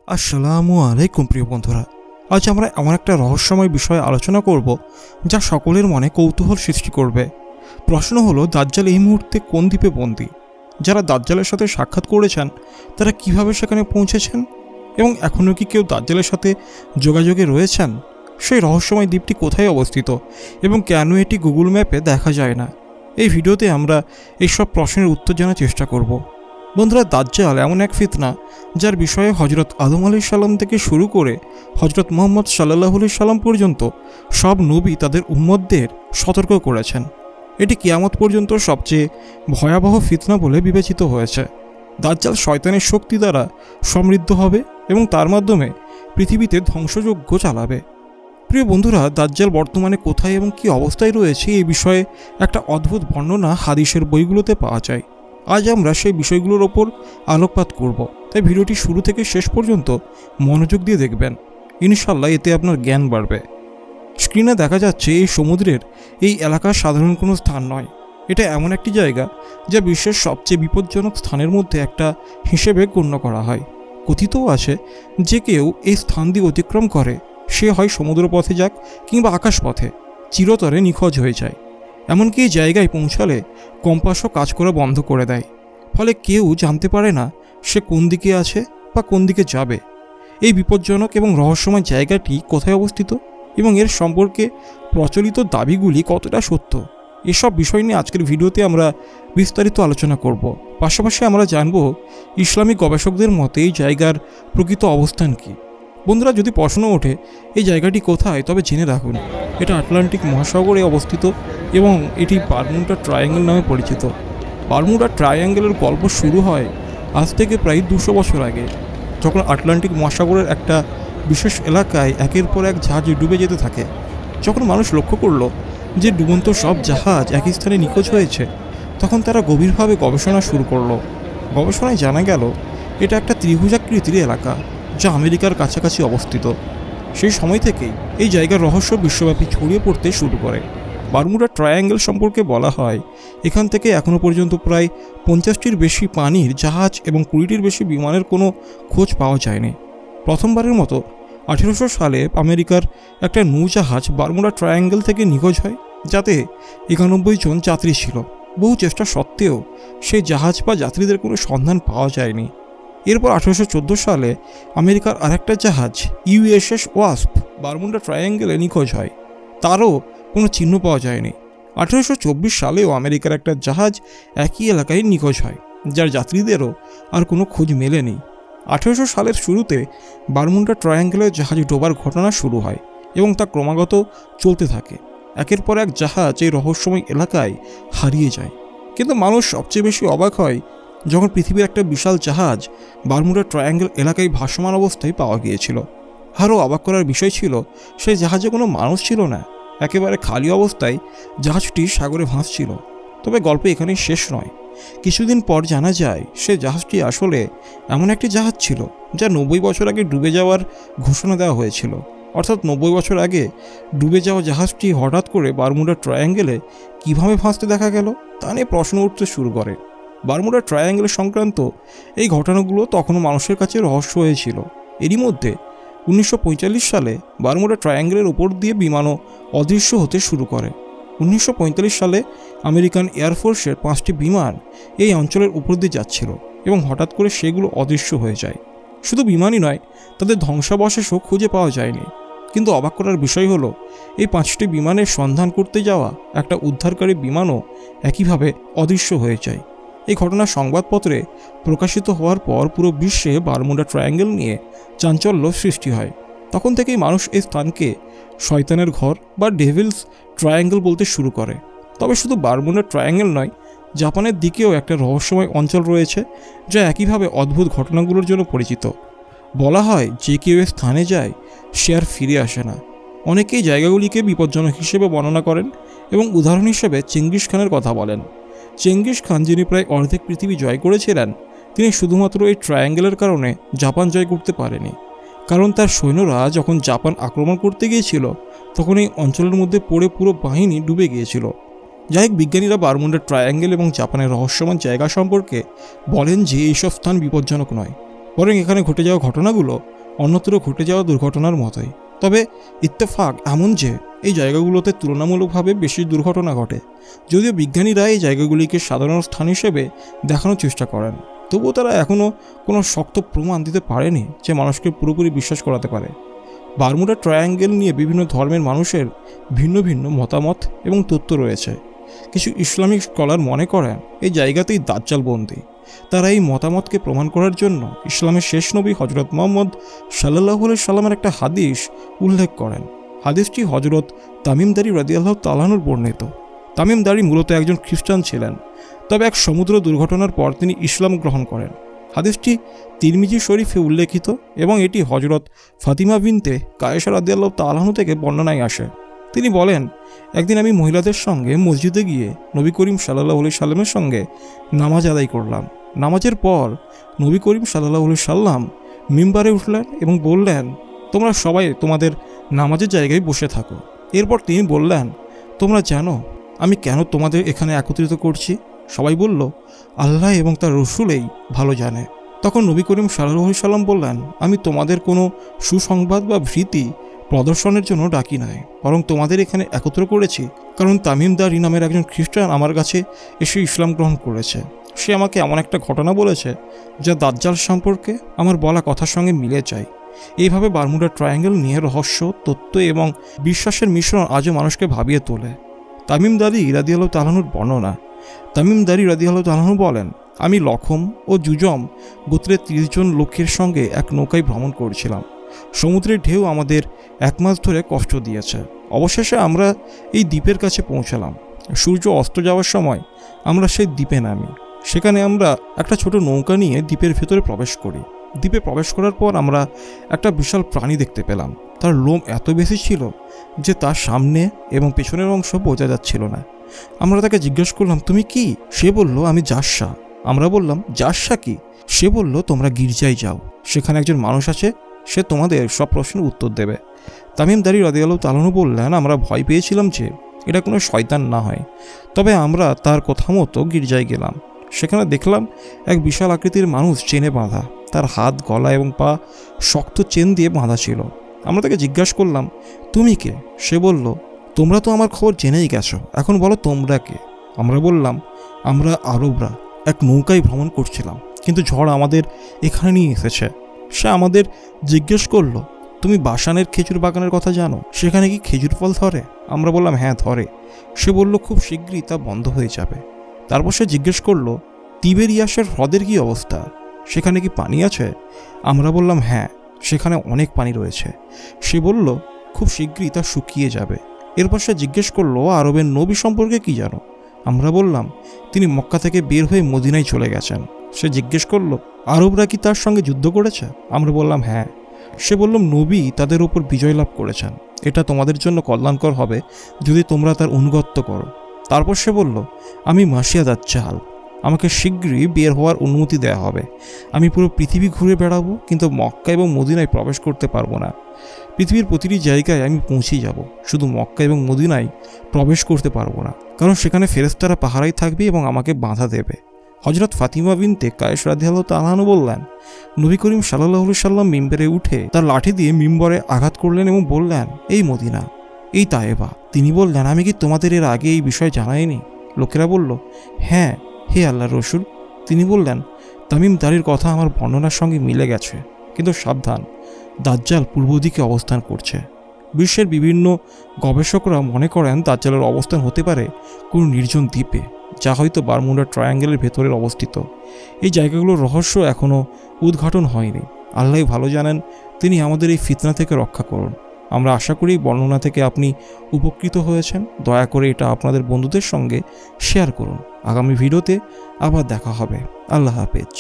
আসসালামু আলাইকুম প্রিয় বন্ধুরা, আজ আমরা এমন একটা রহস্যময় বিষয়ে আলোচনা করব যা সকলের মনে কৌতূহল সৃষ্টি করবে। প্রশ্ন হলো, দাজ্জাল এই মুহূর্তে কোন দ্বীপে বন্দী? যারা দাজ্জালের সাথে সাক্ষাৎ করেছেন তারা কিভাবে সেখানে পৌঁছেছেন এবং এখনও কি কেউ দাজ্জালের সাথে যোগাযোগে রয়েছেন? সেই রহস্যময় দ্বীপটি কোথায় অবস্থিত এবং কেন এটি গুগল ম্যাপে দেখা যায় না? এই ভিডিওতে আমরা এইসব প্রশ্নের উত্তর জানার চেষ্টা করব। বন্ধুরা, দাজ্জাল এমন এক ফিতনা যার বিষয়ে হজরত আদম আলাইহিস সালাম থেকে শুরু করে হজরত মুহাম্মদ সাল্লাল্লাহু আলাইহি সাল্লাম পর্যন্ত সব নবী তাদের উম্মতদের সতর্ক করেছেন। এটি কিয়ামত পর্যন্ত সবচেয়ে ভয়াবহ ফিতনা বলে বিবেচিত হয়েছে। দাজ্জাল শয়তানের শক্তি দ্বারা সমৃদ্ধ হবে এবং তার মাধ্যমে পৃথিবীতে ধ্বংসযজ্ঞ চালাবে। প্রিয় বন্ধুরা, দাজ্জাল বর্তমানে কোথায় এবং কী অবস্থায় রয়েছে এই বিষয়ে একটা অদ্ভুত বর্ণনা হাদিসের বইগুলোতে পাওয়া যায়। আজ আমরা সেই বিষয়গুলোর ওপর আলোকপাত করব, তাই ভিডিওটি শুরু থেকে শেষ পর্যন্ত মনোযোগ দিয়ে দেখবেন। ইনশাল্লাহ এতে আপনার জ্ঞান বাড়বে। স্ক্রিনে দেখা যাচ্ছে এই সমুদ্রের এই এলাকা সাধারণ কোনো স্থান নয়। এটা এমন একটি জায়গা যা বিশ্বের সবচেয়ে বিপজ্জনক স্থানের মধ্যে একটা হিসেবে গণ্য করা হয়। কথিতও আছে যে কেউ এই স্থান দিয়ে অতিক্রম করে সে হয় সমুদ্রপথে যাক কিংবা আকাশপথে চিরতরে নিখোঁজ হয়ে যায়। এমনকি এই জায়গায় পৌঁছালে কম্পাসও কাজ করা বন্ধ করে দেয়, ফলে কেউ জানতে পারে না সে কোন দিকে আছে বা কোন দিকে যাবে। এই বিপজ্জনক এবং রহস্যময় জায়গাটি কোথায় অবস্থিত এবং এর সম্পর্কে প্রচলিত দাবিগুলি কতটা সত্য, এসব বিষয় নিয়ে আজকের ভিডিওতে আমরা বিস্তারিত আলোচনা করব। পাশাপাশি আমরা জানব ইসলামিক গবেষকদের মতে এই জায়গার প্রকৃত অবস্থান কী। বন্ধুরা, যদি প্রশ্ন ওঠে এই জায়গাটি কোথায়, তবে জেনে রাখুন এটা আটলান্টিক মহাসাগরে অবস্থিত এবং এটি বারমুডা ট্রায়াঙ্গেল নামে পরিচিত। বারমুডা ট্রায়াঙ্গেলের গল্প শুরু হয় আজ থেকে প্রায় 200 বছর আগে, যখন আটলান্টিক মহাসাগরের একটা বিশেষ এলাকায় একের পর এক জাহাজ ডুবে যেতে থাকে। যখন মানুষ লক্ষ্য করল যে ডুবন্ত সব জাহাজ একই স্থানে নিখোঁজ হয়েছে, তখন তারা গভীরভাবে গবেষণা শুরু করলো। গবেষণায় জানা গেল এটা একটা ত্রিভুজাকৃতির এলাকা যা আমেরিকার কাছাকাছি অবস্থিত। সেই সময় থেকেই এই জায়গার রহস্য বিশ্বব্যাপী ছড়িয়ে পড়তে শুরু করে। বারমুডা ট্রায়াঙ্গেল সম্পর্কে বলা হয় এখান থেকে এখনও পর্যন্ত প্রায় 50টির বেশি পানির জাহাজ এবং 20টির বেশি বিমানের কোনো খোঁজ পাওয়া যায়নি। প্রথমবারের মতো 1800 সালে আমেরিকার একটা নৌজাহাজ বারমুডা ট্রায়াঙ্গেল থেকে নিখোঁজ হয়, যাতে 91 জন যাত্রী ছিল। বহু চেষ্টা সত্ত্বেও সেই জাহাজ বা যাত্রীদের কোনো সন্ধান পাওয়া যায়নি। এরপর 1814 সালে আমেরিকার আরেকটা জাহাজ ইউএসএস ওয়াস্প বারমুডা ট্রায়াঙ্গেলে নিখোঁজ হয়, তারও কোনো চিহ্ন পাওয়া যায়নি। 1824 সালেও আমেরিকার একটা জাহাজ একই এলাকায় নিখোঁজ হয়, যার যাত্রীদেরও আর কোনো খোঁজ মেলেনি। 1800 সালের শুরুতে বারমুডা ট্রায়াঙ্গেলে জাহাজ ডোবার ঘটনা শুরু হয় এবং তা ক্রমাগত চলতে থাকে। একের পর এক জাহাজ এই রহস্যময় এলাকায় হারিয়ে যায়। কিন্তু মানুষ সবচেয়ে বেশি অবাক হয় যখন পৃথিবীর একটা বিশাল জাহাজ বারমুডা ট্রায়াঙ্গেল এলাকায় ভাসমান অবস্থায় পাওয়া গিয়েছিল। আরও অবাক করার বিষয় ছিল সেই জাহাজে কোনো মানুষ ছিল না, একেবারে খালি অবস্থায় জাহাজটি সাগরে ভাসছিল। তবে গল্প এখানেই শেষ নয়। কিছুদিন পর জানা যায় সে জাহাজটি আসলে এমন একটি জাহাজ ছিল যা 90 বছর আগে ডুবে যাওয়ার ঘোষণা দেওয়া হয়েছিল। অর্থাৎ 90 বছর আগে ডুবে যাওয়া জাহাজটি হঠাৎ করে বারমুডা ট্রায়াঙ্গেলে কীভাবে ভাসতে দেখা গেল তা নিয়ে প্রশ্ন উঠতে শুরু করে। বারমুডা ট্রায়াঙ্গেল সংক্রান্ত এই ঘটনাগুলো তখনও মানুষের কাছে রহস্য হয়েছিল। এরই মধ্যে 1945 সালে বারমুডা ট্রায়াঙ্গেলের উপর দিয়ে বিমানও অদৃশ্য হতে শুরু করে। 1945 সালে আমেরিকান এয়ারফোর্সের 5টি বিমান এই অঞ্চলের উপর দিয়ে যাচ্ছিল এবং হঠাৎ করে সেগুলো অদৃশ্য হয়ে যায়। শুধু বিমানই নয়, তাদের ধ্বংসাবশেষও খুঁজে পাওয়া যায়নি। কিন্তু অবাক করার বিষয় হলো এই 5টি বিমানের সন্ধান করতে যাওয়া একটা উদ্ধারকারী বিমানও একইভাবে অদৃশ্য হয়ে যায়। এই ঘটনা সংবাদপত্রে প্রকাশিত হওয়ার পর পুরো বিশ্বে বারমুডা ট্রায়াঙ্গেল নিয়ে চাঞ্চল্য সৃষ্টি হয়। তখন থেকেই মানুষ এই স্থানকে শয়তানের ঘর বা ডেভিলস ট্রায়াঙ্গেল বলতে শুরু করে। তবে শুধু বারমুডা ট্রায়াঙ্গেল নয়, জাপানের দিকেও একটা রহস্যময় অঞ্চল রয়েছে যা একইভাবে অদ্ভুত ঘটনাগুলোর জন্য পরিচিত। বলা হয় যে কেউ এই স্থানে যায় সে আর ফিরে আসে না। অনেকেই জায়গাগুলিকে বিপজ্জনক হিসেবে বর্ণনা করেন এবং উদাহরণ হিসেবে চেঙ্গিস খানের কথা বলেন। চেঙ্গিস খান, যিনি প্রায় অর্ধেক পৃথিবী জয় করেছিলেন, তিনি শুধুমাত্র এই ট্রায়াঙ্গেলের কারণে জাপান জয় করতে পারেনি, কারণ তার সৈন্যরা যখন জাপান আক্রমণ করতে গিয়েছিল তখন এই অঞ্চলের মধ্যে পড়ে পুরো বাহিনী ডুবে গিয়েছিল। যাই হোক, বিজ্ঞানীরা বারমুডা ট্রায়াঙ্গেল এবং জাপানের রহস্যময় জায়গা সম্পর্কে বলেন যে এইসব স্থান বিপজ্জনক নয়, বরং এখানে ঘটে যাওয়া ঘটনাগুলো অন্যত্র ঘটে যাওয়া দুর্ঘটনার মতোই। তবে ইত্তেফাক এমন যে এই জায়গাগুলোতে তুলনামূলকভাবে বেশি দুর্ঘটনা ঘটে। যদিও বিজ্ঞানীরা এই জায়গাগুলিকে সাধারণ স্থান হিসেবে দেখানোর চেষ্টা করেন, তবুও তারা এখনও কোনো শক্ত প্রমাণ দিতে পারেনি যে মানুষকে পুরোপুরি বিশ্বাস করাতে পারে। বারমুডা ট্রায়াঙ্গেল নিয়ে বিভিন্ন ধর্মের মানুষের ভিন্ন ভিন্ন মতামত এবং তথ্য রয়েছে। কিছু ইসলামিক স্কলার মনে করেন এই জায়গাতেই দাজ্জাল বন্দী। তারা এই মতামতকে প্রমাণ করার জন্য ইসলামের শেষ নবী হজরত মুহাম্মদ সাল্লাল্লাহু আলাইহি সাল্লামের একটা হাদিস উল্লেখ করেন। হাদিসটি হজরত তামিম দারি রাদিয়াল্লাহু তাআলা আনহু বর্ণিত। তামিম দারি মূলত একজন খ্রিস্টান ছিলেন, তবে এক সমুদ্র দুর্ঘটনার পর তিনি ইসলাম গ্রহণ করেন। হাদিসটি তিরমিজি শরীফে উল্লেখিত এবং এটি হজরত ফাতিমা বিনতে কায়েশা রাদিয়াল্লাহু তাআলা আনহা থেকে বর্ণনায় আসে। তিনি বলেন, একদিন আমি মহিলাদের সঙ্গে মসজিদে গিয়ে নবী করিম সাল্লাল্লাহু আলাইহি সাল্লামের সঙ্গে নামাজ আদায় করলাম। নামাজের পর নবী করিম সাল্লাল্লাহু আলাইহি সাল্লাম মিম্বারে উঠলেন এবং বললেন, তোমরা সবাই তোমাদের নামাজের জায়গায় বসে থাকো। এরপর তিনি বললেন, তোমরা জানো আমি কেন তোমাদের এখানে একত্রিত করছি? সবাই বলল, আল্লাহ এবং তার রসুলেই ভালো জানে। তখন নবী করিম সাল্লাল্লাহু আলাইহি সাল্লাম বললেন, আমি তোমাদের কোনো সুসংবাদ বা ভীতি প্রদর্শনের জন্য ডাকি নাই, বরং তোমাদের এখানে একত্র করেছি কারণ তামিম দারি নামের একজন খ্রিস্টান আমার কাছে এসে ইসলাম গ্রহণ করেছে। সে আমাকে এমন একটা ঘটনা বলেছে যা দাজ্জাল সম্পর্কে আমার বলা কথার সঙ্গে মিলে যায়। এইভাবে বারমুডা ট্রায়াঙ্গেল নিয়ে রহস্য, তথ্য এবং বিশ্বাসের মিশ্রণ আজও মানুষকে ভাবিয়ে তোলে। তামিম দারি রাদিয়াল্লাহু তাআলা আনহুর বর্ণনা। তামিম দারি রাদিয়াল্লাহু তাআলা আনহু বলেন, আমি লখম ও জুজম গোত্রের 30 জন লোকের সঙ্গে এক নৌকায় ভ্রমণ করছিলাম। সমুদ্রের ঢেউ আমাদের 1 মাস ধরে কষ্ট দিয়েছে। অবশেষে আমরা এই দ্বীপের কাছে পৌঁছালাম। সূর্য অস্ত যাওয়ার সময় আমরা সেই দ্বীপে নামি। সেখানে আমরা একটা ছোট নৌকা নিয়ে দ্বীপের ভেতরে প্রবেশ করি। দ্বীপে প্রবেশ করার পর আমরা একটা বিশাল প্রাণী দেখতে পেলাম। তার লোম এত বেশি ছিল যে তার সামনে এবং পেছনের অংশ বোঝা যাচ্ছিল না। আমরা তাকে জিজ্ঞেস করলাম, তুমি কি? সে বলল, আমি জাসা। আমরা বললাম, জাসা কি? সে বলল, তোমরা গির্জায় যাও, সেখানে একজন মানুষ আছে, সে তোমাদের সব প্রশ্নের উত্তর দেবে। তামিম দারি রাদিয়াল্লাহু তাআলা আনহু বললেন, আমরা ভয় পেয়েছিলাম যে এটা কোনো শয়তান না হয়। তবে আমরা তার কথা মতো গির্জায় গেলাম। সেখানে দেখলাম এক বিশাল আকৃতির মানুষ চেনে বাঁধা। তার হাত, গলা এবং পা শক্ত চেন দিয়ে বাঁধা ছিল। আমরা তাকে জিজ্ঞাসা করলাম, তুমি কে? সে বলল, তোমরা তো আমার খবর জেনেই গেছো, এখন বলো তোমরা কে? আমরা বললাম, আমরা আরবরা এক নৌকায় ভ্রমণ করছিলাম, কিন্তু ঝড় আমাদের এখানে নিয়ে এসেছে। সে আমাদের জিজ্ঞেস করলো, তুমি বাসানের খেজুর বাগানের কথা জানো? সেখানে কি খেজুর ফল ধরে? আমরা বললাম, হ্যাঁ ধরে। সে বলল, খুব শীঘ্রই তা বন্ধ হয়ে যাবে। তারপর সে জিজ্ঞেস করলো, তিবেরিয়াসের হ্রদের কি অবস্থা? সেখানে কি পানি আছে? আমরা বললাম, হ্যাঁ সেখানে অনেক পানি রয়েছে। সে বলল, খুব শীঘ্রই তা শুকিয়ে যাবে। এরপর সে জিজ্ঞেস করলো, আরবের নবী সম্পর্কে কি জানো? আমরা বললাম, তিনি মক্কা থেকে বের হয়ে মদিনায় চলে গেছেন। সে জিজ্ঞেস করলো, আরবরা কি তার সঙ্গে যুদ্ধ করেছে? আমরা বললাম, হ্যাঁ। সে বলল, নবী তাদের উপর বিজয় লাভ করেছেন। এটা তোমাদের জন্য কল্যাণকর হবে যদি তোমরা তার অনুগত্য করো। তারপর সে বলল, আমি মাসিয়া দাজ্জাল, আমাকে শীঘ্রই বের হওয়ার অনুমতি দেওয়া হবে। আমি পুরো পৃথিবী ঘুরে বেড়াবো, কিন্তু মক্কা এবং মদিনায় প্রবেশ করতে পারবো না। পৃথিবীর প্রতিটি জায়গায় আমি পৌঁছেই যাব, শুধু মক্কা এবং মদিনায় প্রবেশ করতে পারবো না, কারণ সেখানে ফেরেশতারা পাহারায় থাকবে এবং আমাকে বাধা দেবে। হজরত ফাতিমা বিনতে কায়েস রাদিয়াল্লাহু তাআলা আনহা বললেন, নবী করিম সাল্লাল্লাহু আলাইহি সাল্লাম মিম্বরে উঠে তার লাঠি দিয়ে মিম্বরে আঘাত করলেন এবং বললেন, এই মদিনা, এই তায়েবা। তিনি বললেন, আমি কি তোমাদের এর আগে এই বিষয় জানাইনি? লোকেরা বলল, হ্যাঁ হে আল্লাহর রসুল। তিনি বললেন, তামিম দারির কথা আমার বর্ণনার সঙ্গে মিলে গেছে, কিন্তু সাবধান, দাজ্জাল পূর্ব দিকে অবস্থান করছে। বিশ্বের বিভিন্ন গবেষকরা মনে করেন দাজ্জালের অবস্থান হতে পারে কোনো নির্জন দ্বীপে, যা হয়তো বারমুডা ট্রায়াঙ্গেলের ভেতরে অবস্থিত। এই জায়গাগুলোর রহস্য এখনও উদ্ঘাটন হয়নি। আল্লাহ ভালো জানেন, তিনি আমাদের এই ফিতনা থেকে রক্ষা করুন। আমরা আশা করি বর্ণনা থেকে আপনি উপকৃত হয়েছেন। দয়া করে এটা আপনাদের বন্ধুদের সঙ্গে শেয়ার করুন। আগামী ভিডিওতে আবার দেখা হবে। আল্লাহ হাফেজ।